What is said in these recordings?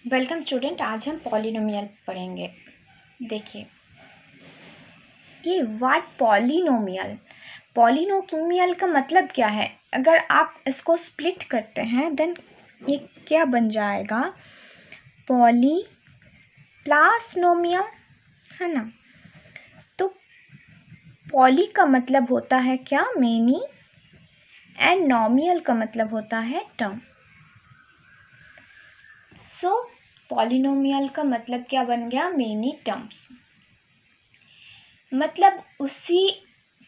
Welcome student. आज हम polynomial पढ़ेंगे। देखिए ये वर्ड पॉलिनोमियल का मतलब क्या है। अगर आप इसको स्प्लिट करते हैं देन ये क्या बन जाएगा, पॉली प्लस नोमियल, है ना। तो पॉली का मतलब होता है क्या, मेनी, एंड नोमियल का मतलब होता है टर्म। सो पॉलिनोमियल का मतलब क्या बन गया, मेनी टर्म्स। मतलब उसी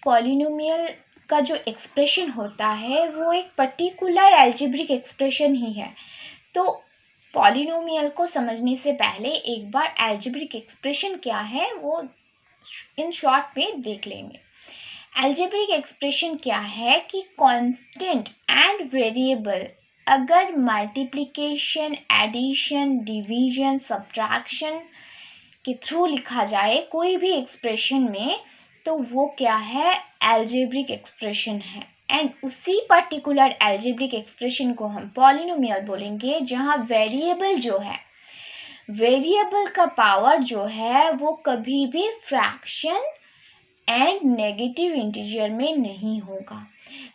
पॉलिनोमियल का जो एक्सप्रेशन होता है वो एक पर्टिकुलर एल्जेब्रिक एक्सप्रेशन ही है। तो पॉलिनोमियल को समझने से पहले एक बार एल्जेब्रिक एक्सप्रेशन क्या है वो इन शॉर्ट में देख लेंगे। एल्जेब्रिक एक्सप्रेशन क्या है कि कांस्टेंट एंड वेरिएबल अगर मल्टीप्लिकेशन, एडिशन, डिवीजन, सब्ट्रैक्शन के थ्रू लिखा जाए कोई भी एक्सप्रेशन में, तो वो क्या है, एल्जेब्रिक एक्सप्रेशन है। एंड उसी पर्टिकुलर एल्जेब्रिक एक्सप्रेशन को हम पॉलिनोमियल बोलेंगे, जहाँ वेरिएबल जो है, वेरिएबल का पावर जो है वो कभी भी फ्रैक्शन एंड नेगेटिव इंटीजर में नहीं होगा।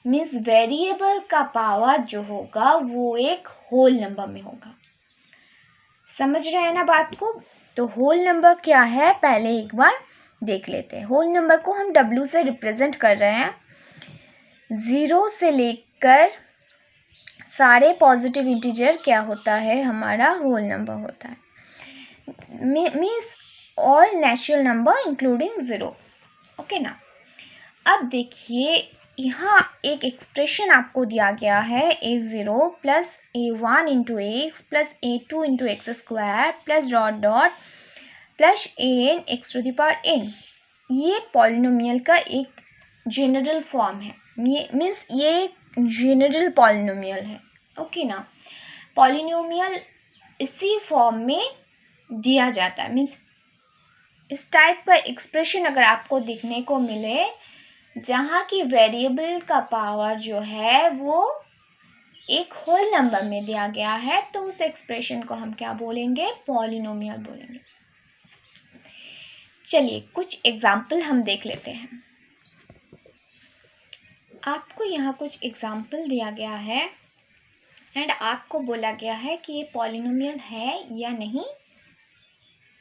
मीन्स वेरिएबल का पावर जो होगा वो एक होल नंबर में होगा। समझ रहे हैं ना बात को। तो होल नंबर क्या है पहले एक बार देख लेते हैं। होल नंबर को हम W से रिप्रेजेंट कर रहे हैं। 0 से लेकर सारे पॉजिटिव इंटीजर क्या होता है, हमारा होल नंबर होता है। Means all natural number including 0। Okay ना। अब देखिए यहाँ एक एक्सप्रेशन आपको दिया गया है, a0 plus a1 into x plus a2 into x square plus dot dot plus an x to the power n। ये पॉलिनोमियल का एक जनरल फॉर्म है। ये मीन्स ये एक जनरल पॉलिनोमियल है। ओके ना। पॉलिनोमियल इसी फॉर्म में दिया जाता है। मीन्स इस टाइप का एक्सप्रेशन अगर आपको दिखने को मिले जहाँ की वेरिएबल का पावर जो है वो एक होल नंबर में दिया गया है, तो उस एक्सप्रेशन को हम क्या बोलेंगे, पॉलिनोमियल बोलेंगे। चलिए कुछ एग्जाम्पल हम देख लेते हैं। आपको यहाँ कुछ एग्जाम्पल दिया गया है एंड आपको बोला गया है कि ये पॉलिनोमियल है या नहीं,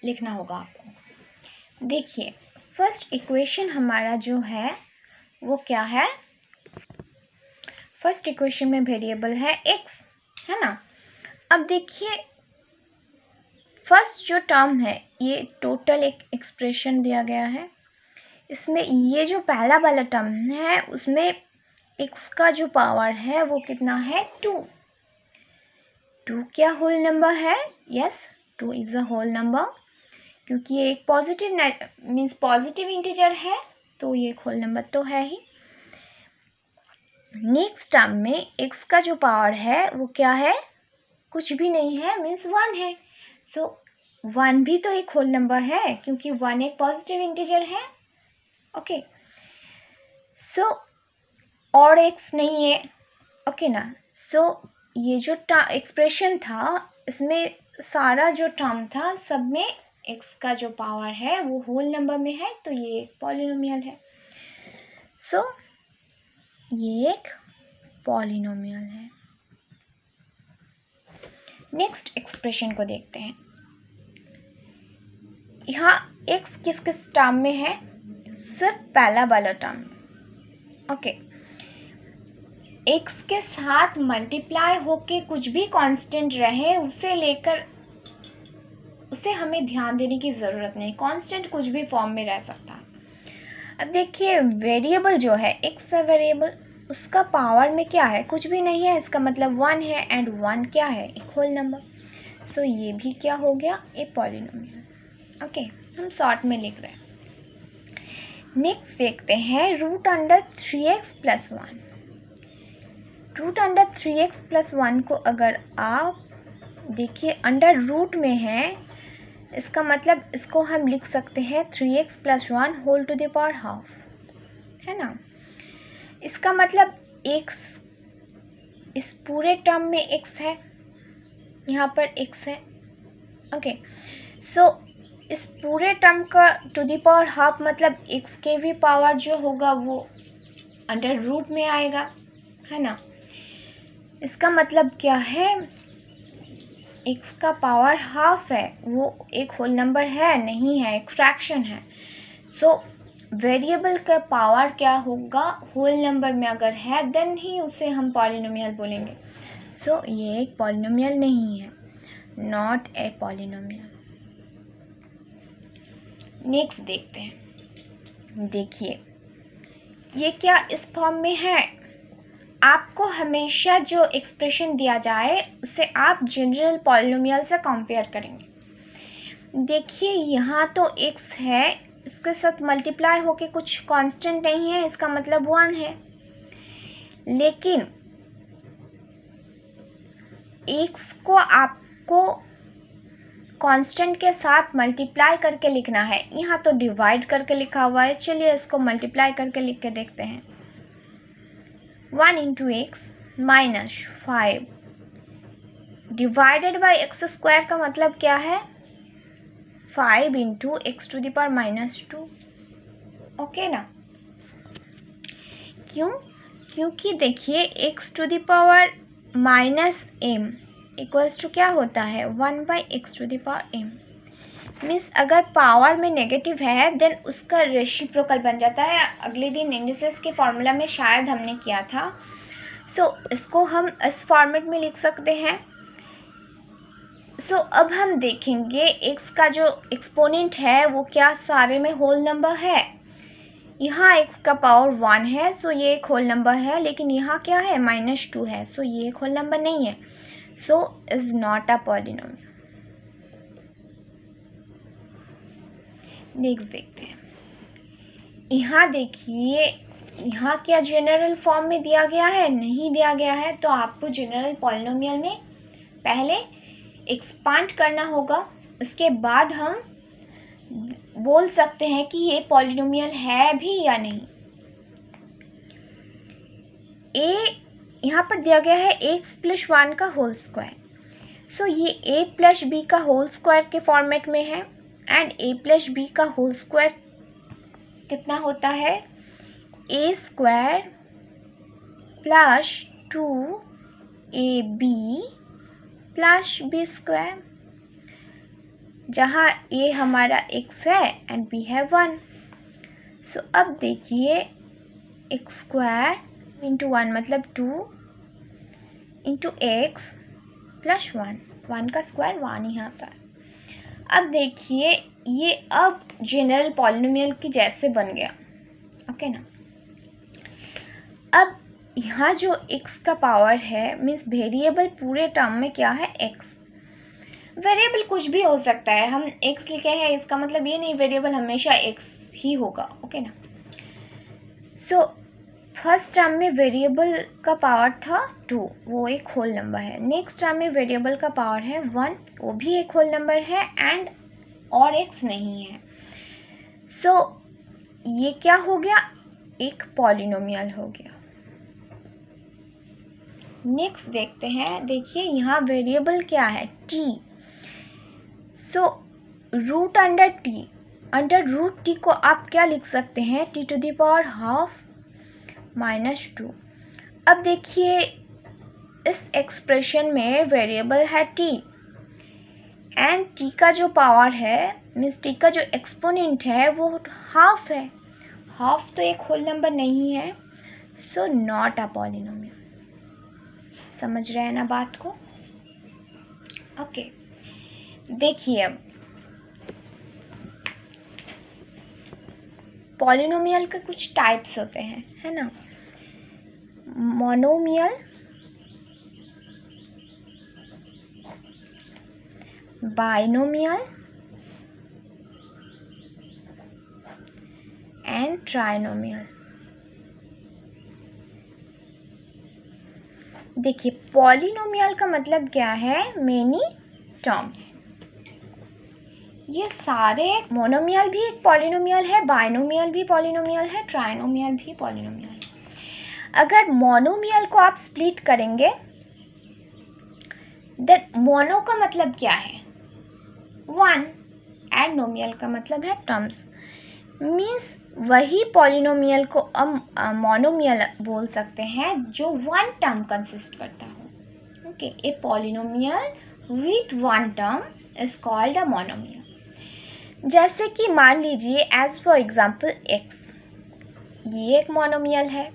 लिखना होगा आपको। देखिए फर्स्ट इक्वेशन हमारा जो है वो क्या है, फर्स्ट इक्वेशन में वेरिएबल है x, है ना। अब देखिए फर्स्ट जो टर्म है ये टोटल एक एक्सप्रेशन दिया गया है। इसमें ये जो पहला वाला टर्म है उसमें x का जो पावर है वो कितना है, 2। 2 क्या होल नंबर है, yes 2 is a whole number, क्योंकि ये एक पॉजिटिव मीन्स पॉजिटिव इंटीजर है तो ये एक होल नंबर तो है ही। नेक्स्ट टर्म में x का जो पावर है वो क्या है, कुछ भी नहीं है, मीन्स 1 है। सो 1 भी तो एक होल नंबर है क्योंकि 1 एक पॉजिटिव इंटीजर है। ओके सो और x नहीं है, ओके ना। सो ये जो एक्सप्रेशन था इसमें सारा जो टर्म था सब में x का जो पावर है वो होल नंबर में है, तो ये एक पॉलिनोमियल है। सो ये एक पॉलिनोमियल है। नेक्स्ट एक्सप्रेशन को देखते हैं। यहाँ x किस किस टर्म में है, सिर्फ पहला वाला टर्म। ओके x के साथ मल्टीप्लाई होके कुछ भी कांस्टेंट रहे उसे लेकर उसे हमें ध्यान देने की ज़रूरत नहीं, कांस्टेंट कुछ भी फॉर्म में रह सकता है। अब देखिए वेरिएबल जो है x है वेरिएबल, उसका पावर में क्या है, कुछ भी नहीं है, इसका मतलब 1 है एंड 1 क्या है, एक होल नंबर। सो ये भी क्या हो गया, एक पॉलिनोमियल। ओके हम शॉर्ट में लिख रहे हैं। नेक्स्ट देखते हैं √3x + 1। √3x + 1 को अगर आप देखिए अंडर रूट में है, इसका मतलब इसको हम लिख सकते हैं 3x + 1 whole to the power half, है ना। इसका मतलब x, इस पूरे टर्म में x है, यहाँ पर x है, ओके, सो इस पूरे टर्म का टू द पावर हाफ मतलब x के भी पावर जो होगा वो अंडर रूट में आएगा, है ना। इसका मतलब क्या है, x का पावर हाफ है, वो एक होल नंबर है नहीं है, एक फ्रैक्शन है। सो वेरिएबल का पावर क्या होगा, होल नंबर में अगर है देन ही उसे हम पॉलिनोमियल बोलेंगे। सो ये एक पॉलिनोमियल नहीं है, नॉट ए पॉलिनोमियल। नेक्स्ट देखते हैं। देखिए ये क्या इस फॉर्म में है। आपको हमेशा जो एक्सप्रेशन दिया जाए उसे आप जनरल पॉलिनोमियल से कंपेयर करेंगे। देखिए यहाँ तो x है, इसके साथ मल्टीप्लाई होके कुछ कांस्टेंट नहीं है, इसका मतलब 1 है। लेकिन x को आपको कांस्टेंट के साथ मल्टीप्लाई करके लिखना है। यहाँ तो डिवाइड करके लिखा हुआ है, चलिए इसको मल्टीप्लाई करके लिख के देखते हैं। 1 into x minus 5 divided by x square का मतलब क्या है, 5 into x to the power minus 2। Okay ना, क्यों, क्योंकि देखिए x to the power minus M equals to क्या होता है, 1 by x to the power M. Means अगर पावर में नेगेटिव है देन उसका रेसिप्रोकल बन जाता है। अगले दिन इंडिसेस के फॉर्मूला में शायद हमने किया था। सो इसको हम इस फॉर्मेट में लिख सकते हैं। सो अब हम देखेंगे एक्स का जो एक्सपोनेंट है वो क्या सारे में होल नंबर है। यहाँ एक्स का पावर 1 है, सो ये एक होल नंबर है, लेकिन यहाँ क्या है -2 है, सो ये एक होल नंबर नहीं है, so is not a polynomial. Next देखते हैं। यहाँ देखिए यहाँ क्या जनरल फॉर्म में दिया गया है, नहीं दिया गया है, तो आपको जनरल पॉलिनोमियल में पहले एक्सपांड करना होगा, उसके बाद हम बोल सकते हैं कि ये पॉलिनोमियल है भी या नहीं। ए यहाँ पर दिया गया है x प्लस 1 का होल स्क्वायर, सो ये a प्लस बी का होल स्क्वायर के फॉर्मेट में है, एंड a प्लस बी का होल स्क्वायर कितना होता है, a square plus 2ab plus b square, जहाँ a हमारा x है एंड b है 1। सो अब देखिए x स्क्वायर इंटू 1 मतलब 2 इंटू एक्स प्लस 1 का स्क्वायर 1 ही आता है। अब देखिए ये अब जनरल पॉलिनोमियल की जैसे बन गया, ओके ना। अब यहाँ जो x का पावर है मीन्स वेरिएबल पूरे टर्म में क्या है, x। वेरिएबल कुछ भी हो सकता है, हम x लिखे हैं इसका मतलब ये नहीं वेरिएबल हमेशा x ही होगा, ओके ना। सो फर्स्ट टर्म में वेरिएबल का पावर था 2, वो एक होल नंबर है। नेक्स्ट टर्म में वेरिएबल का पावर है 1, वो भी एक होल नंबर है, एंड और x नहीं है। सो ये क्या हो गया, एक पॉलिनोमियल हो गया। नेक्स्ट देखते हैं। देखिए यहाँ वेरिएबल क्या है, t। So root under root t को आप क्या लिख सकते हैं, t to the power half -2। अब देखिए इस एक्सप्रेशन में वेरिएबल है t, एंड t का जो पावर है मीन्स t का जो एक्सपोनेंट है वो हाफ है। हाफ तो एक होल नंबर नहीं है, सो नॉट अ पॉलिनोमियल। समझ रहे हैं ना बात को, ओके। देखिए अब पॉलिनोमियल के कुछ टाइप्स होते हैं, है ना। Monomial, binomial and trinomial. देखिए पॉलिनोमियल का मतलब क्या है, मेनी टर्म्स। ये सारे मोनोमियल भी एक पॉलिनोमियल है, बाइनोमियल भी पॉलिनोमियल है, ट्राइनोमियल भी पॉलिनोमियल है। अगर मोनोमियल को आप स्प्लिट करेंगे देन मोनो का मतलब क्या है, 1 एंड नोमियल का मतलब है टर्म्स। मीन्स वही पॉलिनोमियल को हम मोनोमियल बोल सकते हैं जो 1 टर्म कंसिस्ट करता हो। Okay, a polynomial with 1 term is called a monomial. जैसे कि मान लीजिए एज फॉर एग्जांपल x, ये एक मोनोमियल है।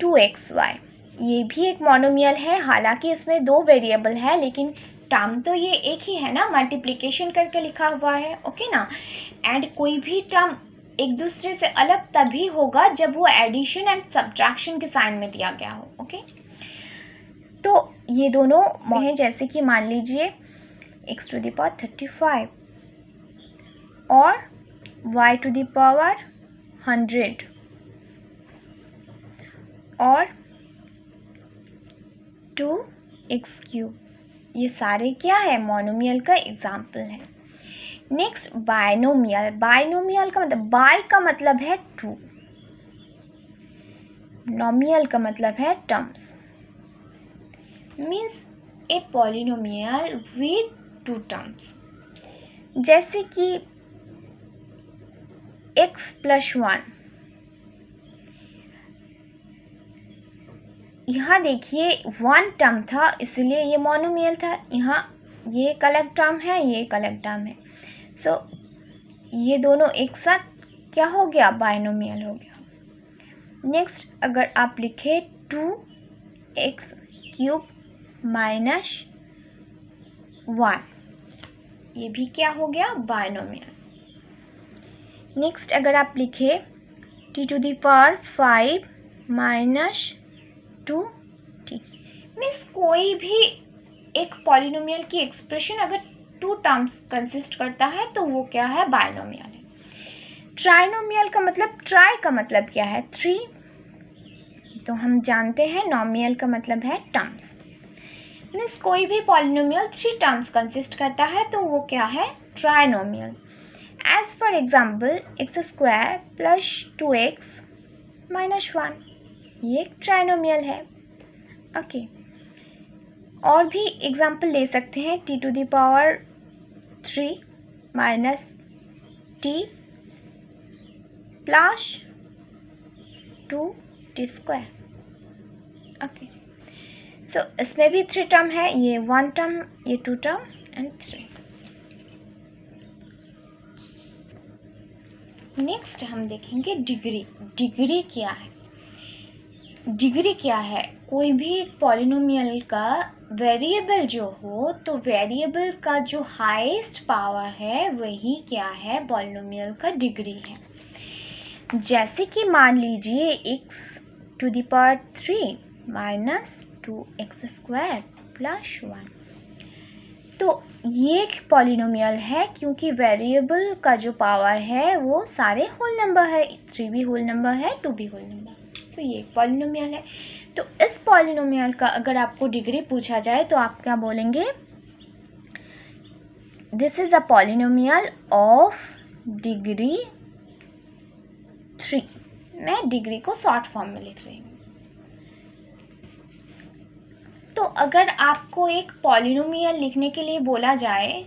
2xy ये भी एक मोनोमियल है, हालांकि इसमें 2 वेरिएबल है लेकिन टर्म तो ये एक ही है ना, मल्टीप्लिकेशन करके लिखा हुआ है। ओके ना। एंड कोई भी टर्म एक दूसरे से अलग तभी होगा जब वो एडिशन एंड सब्ट्रैक्शन के साइन में दिया गया हो। ओके, तो ये दोनों हैं, जैसे कि मान लीजिए x टू द पावर 35 और y टू द पावर 100 और 2x3, ये सारे क्या है, मोनोमियल का एग्जाम्पल है। Next binomial. बायनोमियल का मतलब बाय का मतलब है 2, नोमियल का मतलब है terms. Means a polynomial with 2 terms, जैसे कि x + 1। यहाँ देखिए 1 टर्म था इसलिए ये मोनोमियल था, यहाँ ये एक अलग टर्म है, ये एक अलग टर्म है। सो ये दोनों एक साथ क्या हो गया, बायनोमियल हो गया। नेक्स्ट अगर आप लिखे 2x³ - 1, ये भी क्या हो गया, बायनोमियल। नेक्स्ट अगर आप लिखे t to the power 5 - 2t, means कोई भी एक पॉलिनोमियल की एक्सप्रेशन अगर 2 टर्म्स कंसिस्ट करता है तो वो क्या है, बायनोमियल है। ट्राइनोमियल का मतलब, ट्राई का मतलब क्या है, 3, तो हम जानते हैं नोमियल का मतलब है टर्म्स। मीन्स कोई भी पॉलिनोमियल 3 टर्म्स कंसिस्ट करता है तो वो क्या है, trinomial. As for example x² + 2x - 1, ये एक ट्राइनोमियल है। ओके, और भी एग्जाम्पल ले सकते हैं, t to the power 3 - t + 2t²। Okay, so इसमें भी 3 टर्म है, ये 1 टर्म, ये 2 टर्म एंड 3। नेक्स्ट हम देखेंगे डिग्री। डिग्री क्या है, डिग्री क्या है, कोई भी एक पॉलिनोमियल का वेरिएबल जो हो तो वेरिएबल का जो हाईएस्ट पावर है वही क्या है, पॉलिनोमियल का डिग्री है। जैसे कि मान लीजिए x to the power 3 - 2x² + 1, तो ये एक पॉलिनोमियल है क्योंकि वेरिएबल का जो पावर है वो सारे होल नंबर है, 3 भी होल नंबर है, 2 भी होल नंबर, तो ये एक पॉलिनोमियल है। तो इस पॉलिनोमियल का अगर आपको डिग्री पूछा जाए तो आप क्या बोलेंगे, this is a polynomial of degree 3। मैं डिग्री को शॉर्ट फॉर्म में लिख रही हूँ। तो अगर आपको एक पॉलिनोमियल लिखने के लिए बोला जाए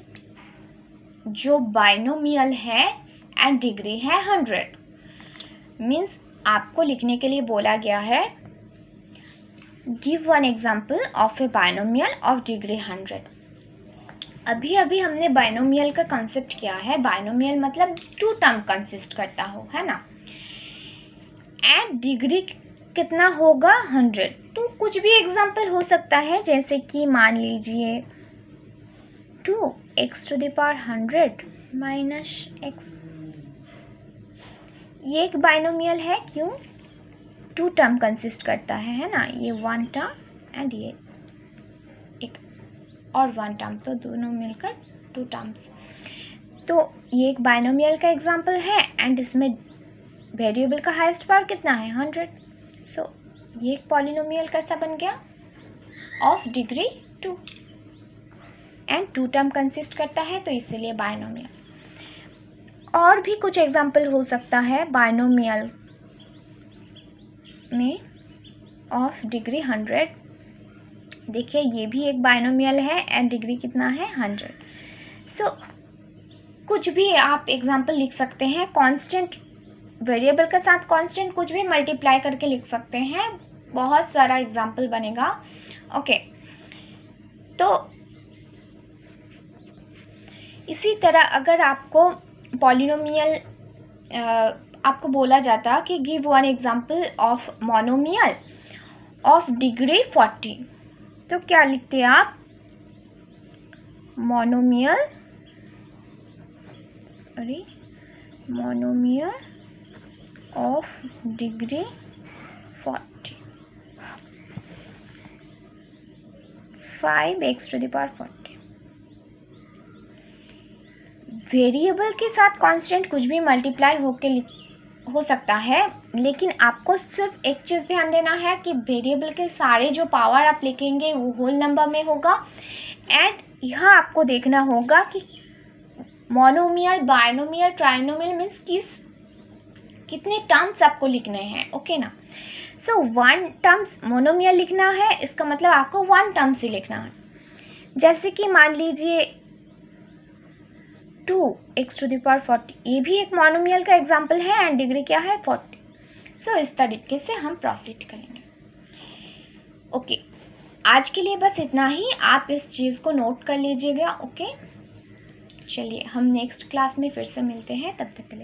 जो बाइनोमियल है एंड डिग्री है 100, मीन्स आपको लिखने के लिए बोला गया है give 1 example of A binomial of degree 100। अभी अभी हमने बाइनोमियल का कंसेप्ट किया है, बाइनोमियल मतलब 2 टर्म कंसिस्ट करता हो, है ना, एंड डिग्री कितना होगा, 100। तो कुछ भी एग्जाम्पल हो सकता है, जैसे कि मान लीजिए 2x to the power 100 - x, ये एक बाइनोमियल है, क्यों, 2 टर्म कंसिस्ट करता है ना, ये 1 टर्म एंड ये एक और 1 टर्म, तो दोनों मिलकर 2 टर्म्स। तो ये एक बाइनोमियल का एग्जाम्पल है एंड इसमें वेरिएबल का हाईएस्ट पावर कितना है, 100। सो ये एक पॉलिनोमियल कैसा बन गया, of degree 2 and 2 term consist करता है, तो इसीलिए बाइनोमियल। और भी कुछ एग्जाम्पल हो सकता है बाइनोमियल में ऑफ डिग्री 100। देखिए ये भी एक बाइनोमियल है एंड डिग्री कितना है, 100। सो कुछ भी आप एग्जांपल लिख सकते हैं, कांस्टेंट वेरिएबल के साथ कांस्टेंट कुछ भी मल्टीप्लाई करके लिख सकते हैं, बहुत सारा एग्जांपल बनेगा। ओके, तो इसी तरह अगर आपको पॉलिनोमियल आपको बोला जाता कि give one example of monomial of degree 40, तो क्या लिखते आप? Monomial of degree 40, 5x⁴। Variable के साथ कांस्टेंट कुछ भी मल्टीप्लाई हो सकता है, लेकिन आपको सिर्फ एक चीज़ ध्यान देना है कि वेरिएबल के सारे जो पावर आप लिखेंगे वो होल नंबर में होगा। एंड यहाँ आपको देखना होगा कि मोनोमियल, बायनोमियल, ट्राइनोमियल मीन्स कितने टर्म्स आपको लिखने हैं। ओके ना? सो 1 टर्म्स मोनोमियल लिखना है, इसका मतलब आपको 1 टर्म्स ही लिखना है। जैसे कि मान लीजिए 2x⁴, ये भी एक मोनोमियल का एग्जाम्पल है एंड डिग्री क्या है? 40। सो इस तरीके से हम प्रोसीड करेंगे। ओके, आज के लिए बस इतना ही, आप इस चीज़ को नोट कर लीजिएगा। ओके, चलिए हम नेक्स्ट क्लास में फिर से मिलते हैं, तब तक के लिए।